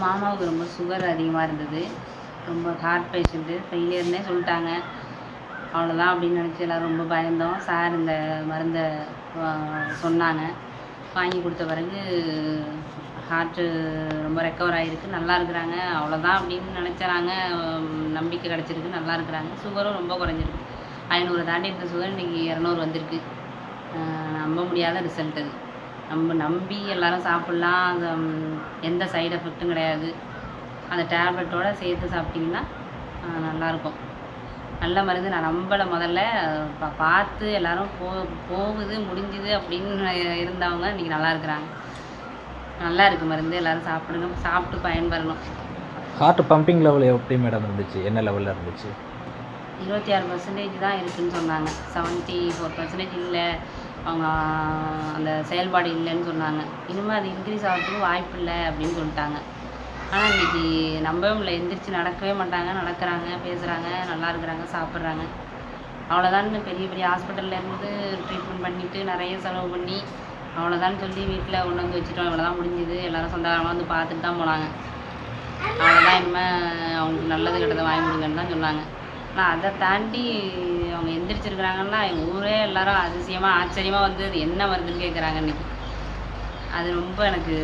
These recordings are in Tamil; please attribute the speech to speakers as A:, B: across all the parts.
A: மாமாவுக்கு ரொம்ப சுகர் அதிகமாக இருந்தது. ரொம்ப ஹார்ட் பேஷண்ட்டு, ஃபெயிலியர்னே சொல்லிட்டாங்க. அவ்வளோதான் அப்படின்னு நினச்சி எல்லோரும் ரொம்ப பயந்தோம். சார் இந்த மருந்தை சொன்னாங்க. வாங்கி கொடுத்த பிறகு ஹார்ட்டு ரொம்ப ரெக்கவர் ஆகிருக்கு, நல்லா இருக்கிறாங்க. அவ்வளோதான் அப்படின்னு நினச்சாங்க. நம்பிக்கை கிடச்சிருக்கு, நல்லா இருக்கிறாங்க. சுகரும் ரொம்ப குறைஞ்சிருக்கு. 500 தாண்டி இருந்த சுகர் இன்றைக்கி 200 வந்திருக்கு. நம்ப முடியாத ரிசல்ட் அது. நம்பி எல்லோரும் சாப்பிட்லாம். அது எந்த சைடு எஃபெக்ட்டும் கிடையாது. அந்த டேப்லெட்டோடு சேர்த்து சாப்பிட்டிங்கன்னா நல்லாயிருக்கும். நல்ல மருந்து. நான் நம்பலை முதல்ல. பார்த்து எல்லோரும் போகுது முடிஞ்சுது அப்படின்னு இருந்தவங்க இன்றைக்கி நல்லா இருக்கிறாங்க. நல்லா இருக்குது மருந்து. எல்லோரும் சாப்பிடுங்க, சாப்பிட்டு பயன்பெறணும்.
B: ஹார்ட் பம்பிங் லெவல் எப்படி மேடம் இருந்துச்சு? என்ன லெவலில் இருந்துச்சு?
A: 26% தான் இருக்குதுன்னு சொன்னாங்க. 74% இல்லை, அவங்க அந்த செயல்பாடு இல்லைன்னு சொன்னாங்க. இனிமேல் அது இன்க்ரீஸ் ஆகிறதுக்கு வாய்ப்பு இல்லை அப்படின்னு சொல்லிட்டாங்க. ஆனால் இன்றைக்கி நம்பவே இல்லை. எந்திரிச்சு நடக்கவே மாட்டாங்க, நடக்கிறாங்க, பேசுகிறாங்க, நல்லா இருக்கிறாங்க, சாப்பிட்றாங்க. அவ்வளோதான்னு பெரிய பெரிய ஹாஸ்பிட்டல்லேருந்து ட்ரீட்மெண்ட் பண்ணிவிட்டு நிறைய செலவு பண்ணி அவ்வளோதான்னு சொல்லி வீட்டில் கொண்டு வந்து வச்சுட்டோம். இவ்வளோதான் முடிஞ்சுது. எல்லோரும் சொந்தக்காரமாக வந்து பார்த்துட்டு தான் போனாங்க. அவ்வளோதான், இனிமேல் அவங்களுக்கு நல்லது கெட்டதை வாங்கி கொடுங்கன்னு தான் சொன்னாங்க. ஆனால் அதை தாண்டி அவங்க எந்திரிச்சிருக்கிறாங்கன்னா எங்கள் ஊரே எல்லோரும் அதிசயமாக ஆச்சரியமாக வந்து அது என்ன வருதுன்னு கேட்குறாங்க இன்றைக்கி. அது ரொம்ப எனக்கு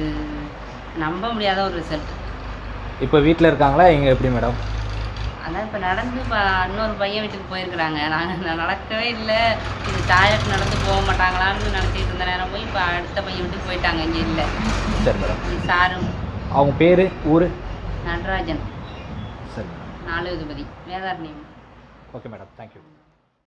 A: நம்ப முடியாத ஒரு ரிசல்ட்.
B: இப்போ வீட்டில் இருக்காங்களா? எங்கே எப்படி மேடம்?
A: அதான் இப்போ நடந்து இன்னொரு பையன் வீட்டுக்கு போயிருக்கிறாங்க. நாங்கள் நடக்கவே இல்லை. இது டாய்லெட் நடந்து போக மாட்டாங்களான்னு நினச்சிட்டு இருந்த நேரம் போய் இப்போ அடுத்த பையன் வீட்டுக்கு போயிட்டாங்க. இங்கே இல்லை.
B: சரி மேடம்.
A: சாரும்.
B: அவங்க பேர், ஊர்?
A: நடராஜன்.
B: சரி.
A: 4 வேதாரண்யம்.
B: Okay madam, thank you.